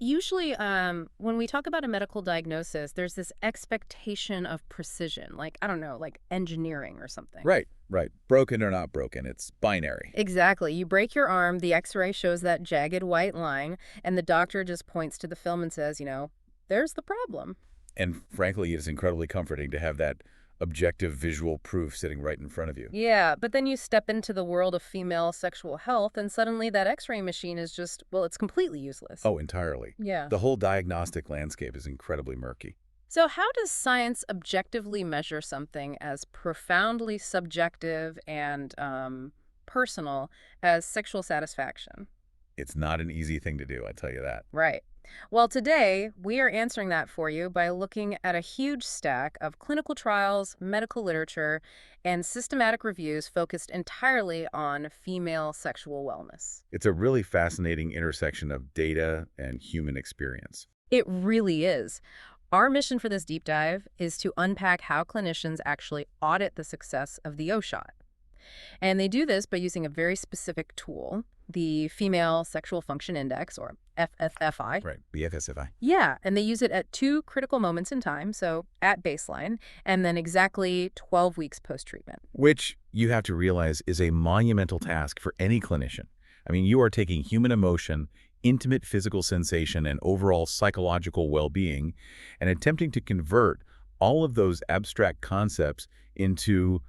Usually, when we talk about a medical diagnosis, there's this expectation of precision, like, I don't know, like engineering or something. Right, right. Broken or not broken, it's binary. Exactly. You break your arm, the x-ray shows that jagged white line, and the doctor just points to the film and says, there's the problem. And frankly, it's incredibly comforting to have that objective visual proof sitting right in front of you. Yeah, but then you step into the world of female sexual health, and suddenly that x-ray machine is just, well, it's completely useless. Oh, entirely. Yeah. The whole diagnostic landscape is incredibly murky. So how does science objectively measure something as profoundly subjective and personal as sexual satisfaction? It's not an easy thing to do, I tell you that. Right. Well, today we are answering that for you by looking at a huge stack of clinical trials, medical literature, and systematic reviews focused entirely on female sexual wellness. It's a really fascinating intersection of data and human experience. It really is. Our mission for this deep dive is to unpack how clinicians actually audit the success of the OSHOT. And they do this by using a very specific tool, the Female Sexual Function Index, or FSFI. Right, the FSFI. Yeah, and they use it at two critical moments in time, so at baseline, and then exactly 12 weeks post-treatment. Which you have to realize is a monumental task for any clinician. I mean, you are taking human emotion, intimate physical sensation, and overall psychological well-being, and attempting to convert all of those abstract concepts into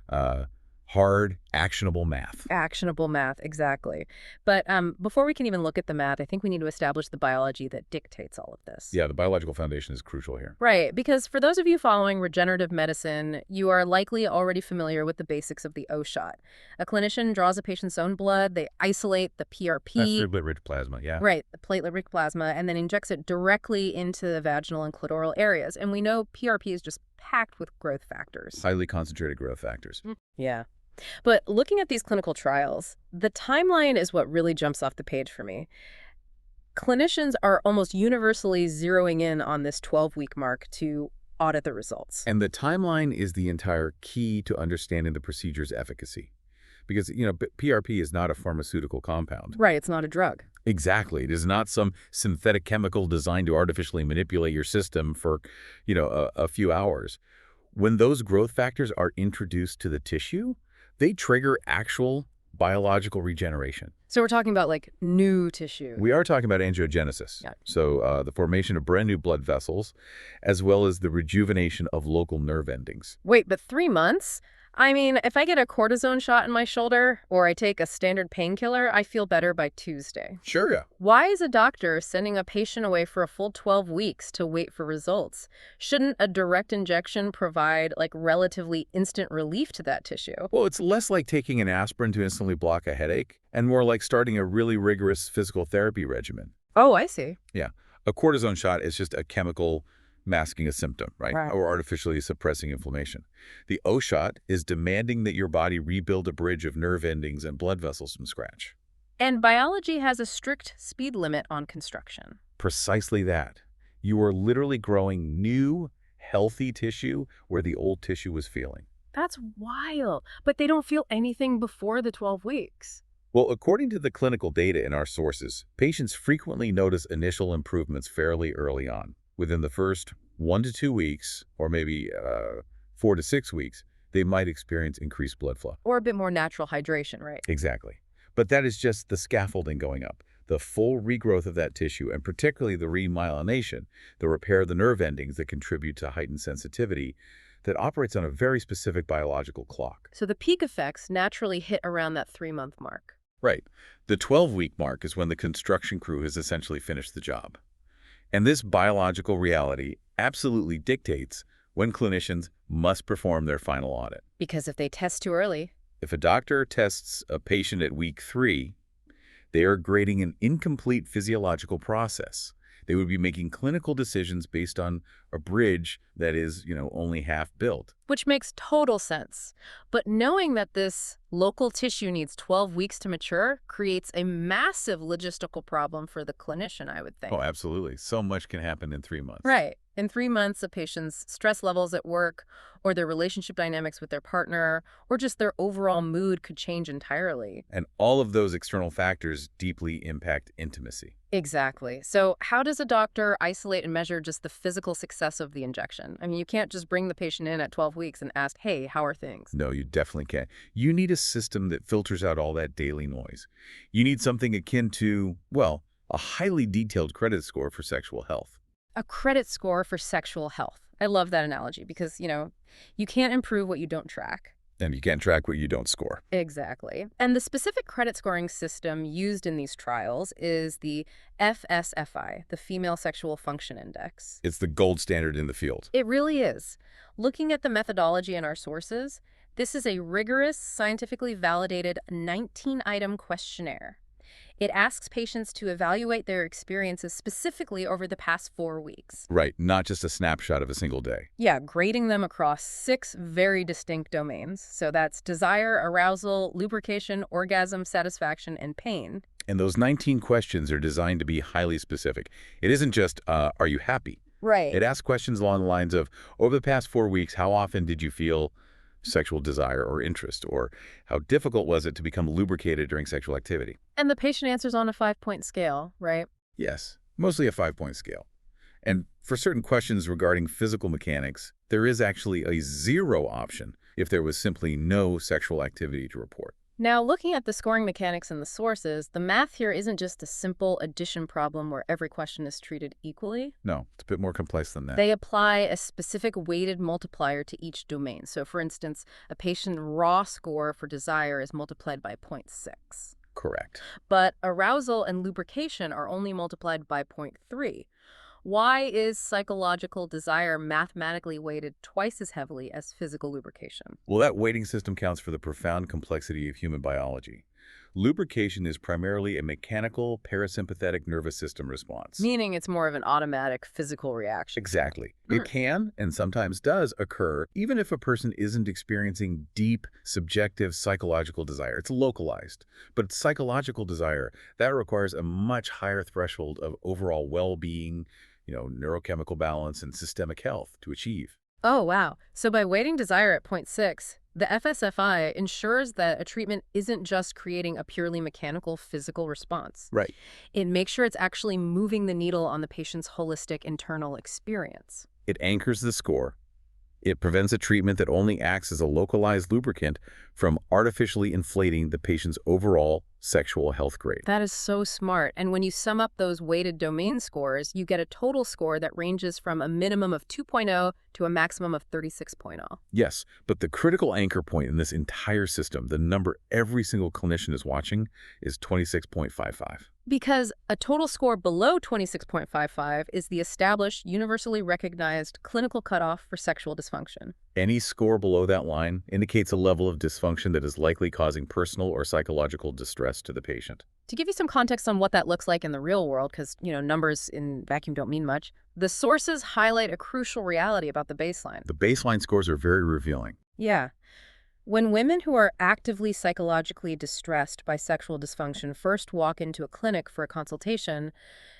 hard, actionable math. Actionable math, exactly. But before we can even look at the math, I think we need to establish the biology that dictates all of this. Yeah, the biological foundation is crucial here. Right, because for those of you following regenerative medicine, you are likely already familiar with the basics of the OSHOT. A clinician draws a patient's own blood, they isolate the PRP. That's platelet-rich plasma, yeah. Right, the platelet-rich plasma, and then injects it directly into the vaginal and clitoral areas. And we know PRP is just packed with growth factors. Highly concentrated growth factors. Yeah. But looking at these clinical trials, the timeline is what really jumps off the page for me. Clinicians are almost universally zeroing in on this 12-week mark to audit the results. And the timeline is the entire key to understanding the procedure's efficacy. Because, PRP is not a pharmaceutical compound. Right, it's not a drug. Exactly. It is not some synthetic chemical designed to artificially manipulate your system for, a few hours. When those growth factors are introduced to the tissue, they trigger actual biological regeneration. So we're talking about like new tissue. We are talking about angiogenesis. Yeah. So the formation of brand new blood vessels, as well as the rejuvenation of local nerve endings. Wait, but 3 months? I mean, if I get a cortisone shot in my shoulder or I take a standard painkiller, I feel better by Tuesday. Sure, yeah. Why is a doctor sending a patient away for a full 12 weeks to wait for results? Shouldn't a direct injection provide like relatively instant relief to that tissue? Well, it's less like taking an aspirin to instantly block a headache and more like starting a really rigorous physical therapy regimen. Oh, I see. Yeah. A cortisone shot is just a chemical masking a symptom, right? Right. Or artificially suppressing inflammation. The O-shot is demanding that your body rebuild a bridge of nerve endings and blood vessels from scratch. And biology has a strict speed limit on construction. Precisely that. You are literally growing new, healthy tissue where the old tissue was failing. That's wild. But they don't feel anything before the 12 weeks. Well, according to the clinical data in our sources, patients frequently notice initial improvements fairly early on. Within the first 1 to 2 weeks, or maybe 4 to 6 weeks, they might experience increased blood flow. Or a bit more natural hydration, right? Exactly. But that is just the scaffolding going up. The full regrowth of that tissue, and particularly the remyelination, the repair of the nerve endings that contribute to heightened sensitivity, that operates on a very specific biological clock. So the peak effects naturally hit around that 3-month mark. Right. The 12-week mark is when the construction crew has essentially finished the job. And this biological reality absolutely dictates when clinicians must perform their final audit. Because if they test too early... If a doctor tests a patient at week 3, they are grading an incomplete physiological process. They would be making clinical decisions based on a bridge that is, only half built. Which makes total sense. But knowing that this local tissue needs 12 weeks to mature creates a massive logistical problem for the clinician, I would think. Oh, absolutely. So much can happen in 3 months. Right. In 3 months, a patient's stress levels at work, or their relationship dynamics with their partner, or just their overall mood could change entirely. And all of those external factors deeply impact intimacy. Exactly. So how does a doctor isolate and measure just the physical success of the injection? I mean, you can't just bring the patient in at 12 weeks and ask, hey, how are things? No, you definitely can't. You need a system that filters out all that daily noise. You need something akin to, well, a highly detailed credit score for sexual health. A credit score for sexual health. I love that analogy because, you can't improve what you don't track. And you can't track what you don't score. Exactly. And the specific credit scoring system used in these trials is the FSFI, the Female Sexual Function Index. It's the gold standard in the field. It really is. Looking at the methodology in our sources, this is a rigorous, scientifically validated 19-item questionnaire. It asks patients to evaluate their experiences specifically over the past 4 weeks. Right, not just a snapshot of a single day. Yeah, grading them across 6 very distinct domains. So that's desire, arousal, lubrication, orgasm, satisfaction, and pain. And those 19 questions are designed to be highly specific. It isn't just, are you happy? Right. It asks questions along the lines of, over the past 4 weeks, how often did you feel sexual desire or interest? Or how difficult was it to become lubricated during sexual activity? And the patient answers on a 5-point scale, right? Yes, mostly a 5-point scale. And for certain questions regarding physical mechanics, there is actually a 0 option if there was simply no sexual activity to report. Now, looking at the scoring mechanics in the sources, the math here isn't just a simple addition problem where every question is treated equally. No, it's a bit more complex than that. They apply a specific weighted multiplier to each domain. So, for instance, a patient's raw score for desire is multiplied by 0.6. Correct. But arousal and lubrication are only multiplied by 0.3. Why is psychological desire mathematically weighted twice as heavily as physical lubrication? Well, that weighting system counts for the profound complexity of human biology. Lubrication is primarily a mechanical parasympathetic nervous system response. Meaning it's more of an automatic physical reaction. Exactly. It can, and sometimes does, occur even if a person isn't experiencing deep, subjective psychological desire. It's localized. But psychological desire, that requires a much higher threshold of overall well-being, neurochemical balance, and systemic health to achieve. Oh, wow. So by weighting desire at 0.6, the FSFI ensures that a treatment isn't just creating a purely mechanical physical response. Right. It makes sure it's actually moving the needle on the patient's holistic internal experience. It anchors the score. It prevents a treatment that only acts as a localized lubricant from artificially inflating the patient's overall sexual health grade. That is so smart. And when you sum up those weighted domain scores, you get a total score that ranges from a minimum of 2.0 to a maximum of 36.0. Yes, but the critical anchor point in this entire system, the number every single clinician is watching, is 26.55. Because a total score below 26.55 is the established, universally recognized clinical cutoff for sexual dysfunction. Any score below that line indicates a level of dysfunction that is likely causing personal or psychological distress to the patient. To give you some context on what that looks like in the real world, because, numbers in vacuum don't mean much, the sources highlight a crucial reality about the baseline. The baseline scores are very revealing. Yeah. When women who are actively psychologically distressed by sexual dysfunction first walk into a clinic for a consultation,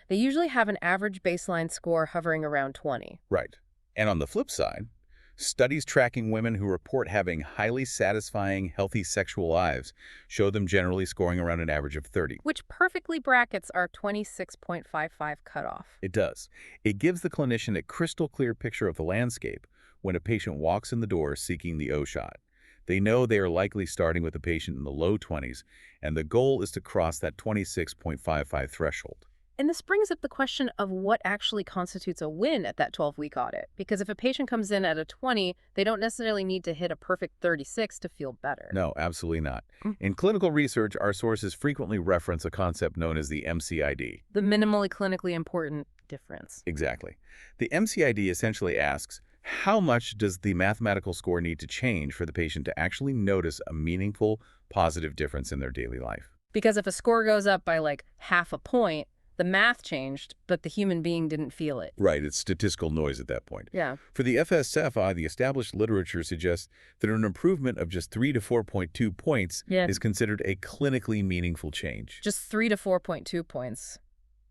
they usually have an average baseline score hovering around 20. Right. And on the flip side, studies tracking women who report having highly satisfying, healthy sexual lives show them generally scoring around an average of 30. Which perfectly brackets our 26.55 cutoff. It does. It gives the clinician a crystal clear picture of the landscape when a patient walks in the door seeking the O-shot. They know they are likely starting with a patient in the low 20s, and the goal is to cross that 26.55 threshold. And this brings up the question of what actually constitutes a win at that 12-week audit. Because if a patient comes in at a 20, they don't necessarily need to hit a perfect 36 to feel better. No, absolutely not. In clinical research, our sources frequently reference a concept known as the MCID. The minimally clinically important difference. Exactly. The MCID essentially asks, how much does the mathematical score need to change for the patient to actually notice a meaningful, positive difference in their daily life? Because if a score goes up by like half a point, The math changed, but the human being didn't feel it. Right, it's statistical noise at that point. Yeah. For the FSFI, the established literature suggests that an improvement of just 3 to 4.2 points Yeah. is considered a clinically meaningful change. Just 3 to 4.2 points.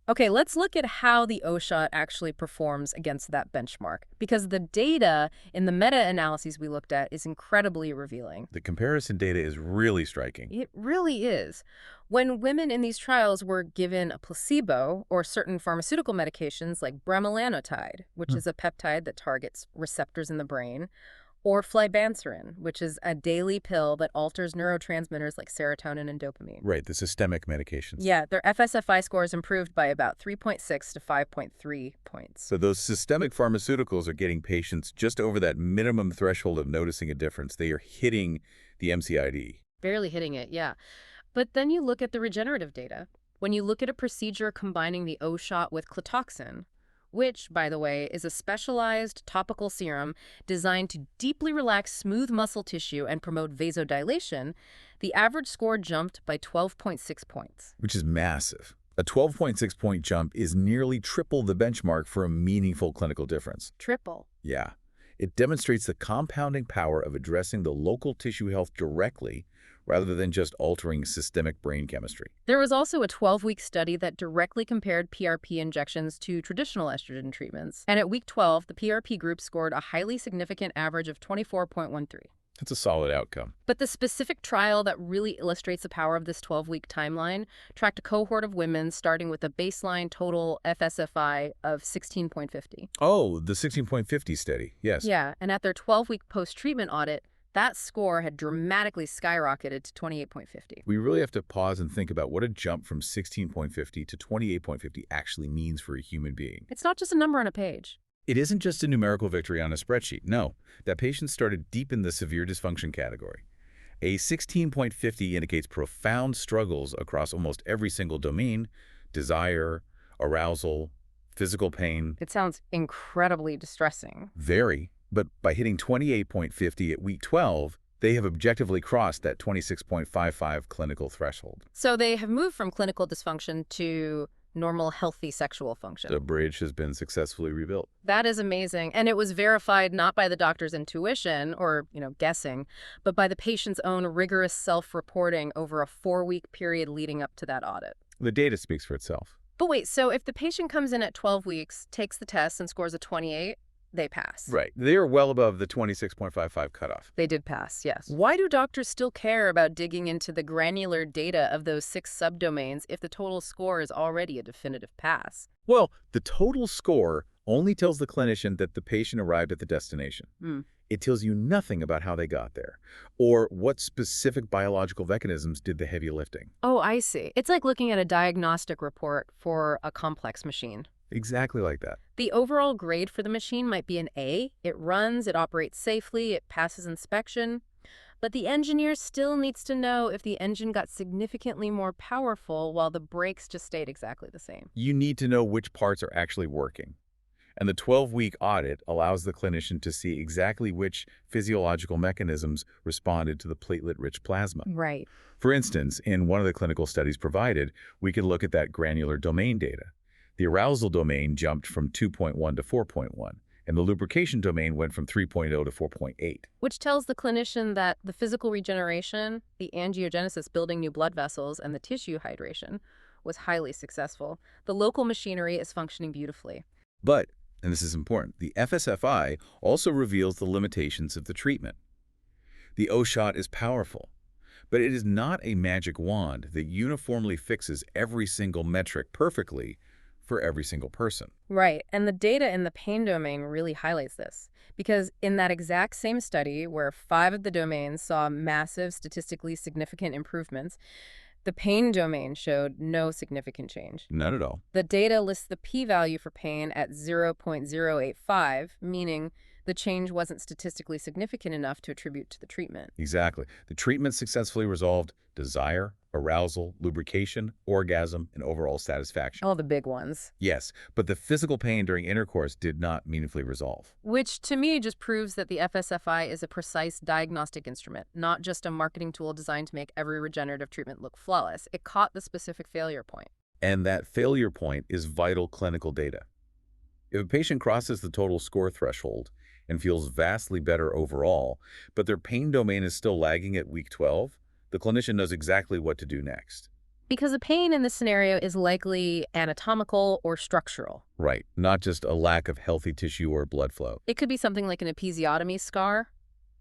Okay, let's look at how the O-shot actually performs against that benchmark, because the data in the meta-analyses we looked at is incredibly revealing. The comparison data is really striking. It really is. When women in these trials were given a placebo or certain pharmaceutical medications like bremelanotide, which is a peptide that targets receptors in the brain, or flibanserin, which is a daily pill that alters neurotransmitters like serotonin and dopamine. Right, the systemic medications. Yeah, their FSFI scores improved by about 3.6 to 5.3 points. So those systemic pharmaceuticals are getting patients just over that minimum threshold of noticing a difference. They are hitting the MCID. Barely hitting it, yeah. But then you look at the regenerative data. When you look at a procedure combining the O-shot with Clitoxin, which, by the way, is a specialized topical serum designed to deeply relax smooth muscle tissue and promote vasodilation, the average score jumped by 12.6 points. Which is massive. A 12.6-point jump is nearly triple the benchmark for a meaningful clinical difference. Triple. Yeah. It demonstrates the compounding power of addressing the local tissue health directly rather than just altering systemic brain chemistry. There was also a 12-week study that directly compared PRP injections to traditional estrogen treatments. And at week 12, the PRP group scored a highly significant average of 24.13. That's a solid outcome. But the specific trial that really illustrates the power of this 12-week timeline tracked a cohort of women starting with a baseline total FSFI of 16.50. Oh, the 16.50 study. Yes. Yeah, and at their 12-week post-treatment audit, that score had dramatically skyrocketed to 28.50. We really have to pause and think about what a jump from 16.50 to 28.50 actually means for a human being. It's not just a number on a page. It isn't just a numerical victory on a spreadsheet. No, that patient started deep in the severe dysfunction category. A 16.50 indicates profound struggles across almost every single domain: desire, arousal, physical pain. It sounds incredibly distressing. Very. But by hitting 28.50 at week 12, they have objectively crossed that 26.55 clinical threshold. So they have moved from clinical dysfunction to normal, healthy sexual function. The bridge has been successfully rebuilt. That is amazing. And it was verified not by the doctor's intuition or, guessing, but by the patient's own rigorous self-reporting over a 4-week period leading up to that audit. The data speaks for itself. But wait, so if the patient comes in at 12 weeks, takes the test, and scores a 28, they pass. Right. They are well above the 26.55 cutoff. They did pass, yes. Why do doctors still care about digging into the granular data of those 6 subdomains if the total score is already a definitive pass? Well, the total score only tells the clinician that the patient arrived at the destination. It tells you nothing about how they got there or what specific biological mechanisms did the heavy lifting. Oh, I see. It's like looking at a diagnostic report for a complex machine. Exactly like that. The overall grade for the machine might be an A. It runs, it operates safely, it passes inspection. But the engineer still needs to know if the engine got significantly more powerful while the brakes just stayed exactly the same. You need to know which parts are actually working. And the 12-week audit allows the clinician to see exactly which physiological mechanisms responded to the platelet-rich plasma. Right. For instance, in one of the clinical studies provided, we could look at that granular domain data. The arousal domain jumped from 2.1 to 4.1, and the lubrication domain went from 3.0 to 4.8. Which tells the clinician that the physical regeneration, the angiogenesis building new blood vessels, and the tissue hydration was highly successful. The local machinery is functioning beautifully. But, and this is important, the FSFI also reveals the limitations of the treatment. The O-shot is powerful, but it is not a magic wand that uniformly fixes every single metric perfectly for every single person. Right, and the data in the pain domain really highlights this, because in that exact same study where 5 of the domains saw massive statistically significant improvements, the pain domain showed no significant change. Not at all. The data lists the p-value for pain at 0.085, meaning the change wasn't statistically significant enough to attribute to the treatment. Exactly. The treatment successfully resolved desire, arousal, lubrication, orgasm, and overall satisfaction. All the big ones. Yes, but the physical pain during intercourse did not meaningfully resolve. Which, to me, just proves that the FSFI is a precise diagnostic instrument, not just a marketing tool designed to make every regenerative treatment look flawless. It caught the specific failure point. And that failure point is vital clinical data. If a patient crosses the total score threshold and feels vastly better overall, but their pain domain is still lagging at week 12, the clinician knows exactly what to do next. Because the pain in this scenario is likely anatomical or structural. Right, not just a lack of healthy tissue or blood flow. It could be something like an episiotomy scar,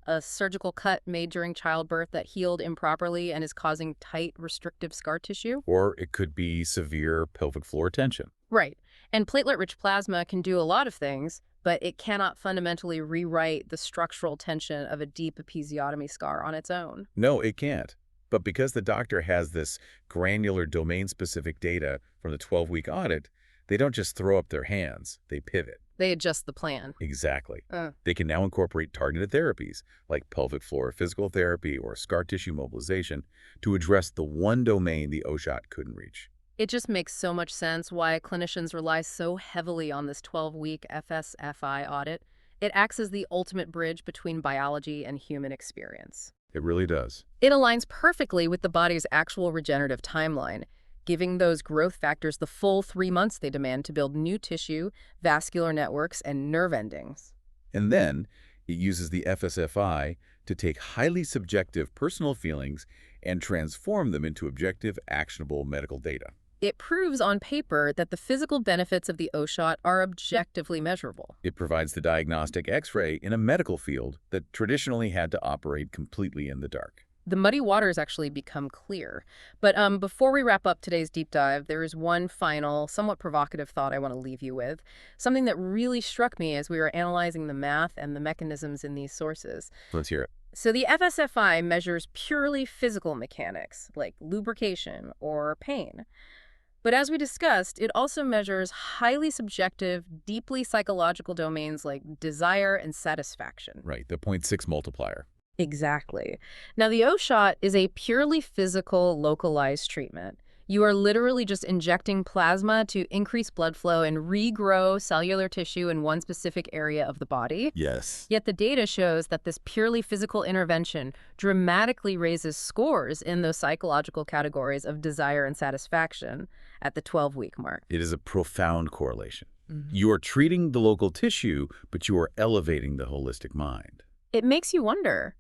a surgical cut made during childbirth that healed improperly and is causing tight, restrictive scar tissue. Or it could be severe pelvic floor tension. Right. And platelet-rich plasma can do a lot of things, but it cannot fundamentally rewrite the structural tension of a deep episiotomy scar on its own. No, it can't. But because the doctor has this granular domain-specific data from the 12-week audit, they don't just throw up their hands, they pivot. They adjust the plan. Exactly. They can now incorporate targeted therapies like pelvic floor physical therapy or scar tissue mobilization to address the one domain the OSHOT couldn't reach. It just makes so much sense why clinicians rely so heavily on this 12-week FSFI audit. It acts as the ultimate bridge between biology and human experience. It really does. It aligns perfectly with the body's actual regenerative timeline, giving those growth factors the full 3 months they demand to build new tissue, vascular networks, and nerve endings. And then it uses the FSFI to take highly subjective personal feelings and transform them into objective, actionable medical data. It proves on paper that the physical benefits of the OSHOT are objectively measurable. It provides the diagnostic X-ray in a medical field that traditionally had to operate completely in the dark. The muddy waters actually become clear. But before we wrap up today's deep dive, there is one final, somewhat provocative thought I want to leave you with, something that really struck me as we were analyzing the math and the mechanisms in these sources. Let's hear it. So the FSFI measures purely physical mechanics, like lubrication or pain. But as we discussed, it also measures highly subjective, deeply psychological domains like desire and satisfaction. Right, the 0.6 multiplier. Exactly. Now, the O-shot is a purely physical, localized treatment. You are literally just injecting plasma to increase blood flow and regrow cellular tissue in one specific area of the body. Yes. Yet the data shows that this purely physical intervention dramatically raises scores in those psychological categories of desire and satisfaction at the 12-week mark. It is a profound correlation. You are treating the local tissue, but you are elevating the holistic mind. It makes you wonder,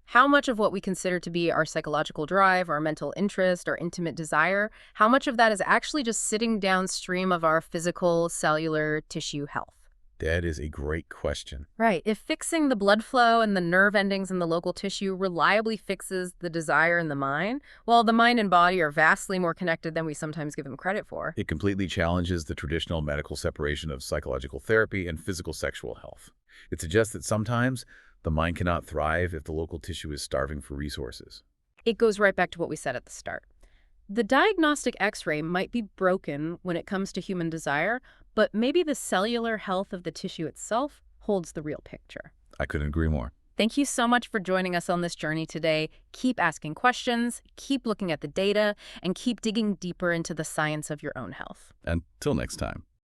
how much of what we consider to be our psychological drive, our mental interest, our intimate desire, how much of that is actually just sitting downstream of our physical, cellular tissue health? That is a great question. Right. If fixing the blood flow and the nerve endings in the local tissue reliably fixes the desire in the mind, well, the mind and body are vastly more connected than we sometimes give them credit for. It completely challenges the traditional medical separation of psychological therapy and physical sexual health. It suggests that sometimes the mind cannot thrive if the local tissue is starving for resources. It goes right back to what we said at the start. The diagnostic X-ray might be broken when it comes to human desire, but maybe the cellular health of the tissue itself holds the real picture. I couldn't agree more. Thank you so much for joining us on this journey today. Keep asking questions, keep looking at the data, and keep digging deeper into the science of your own health. Until next time.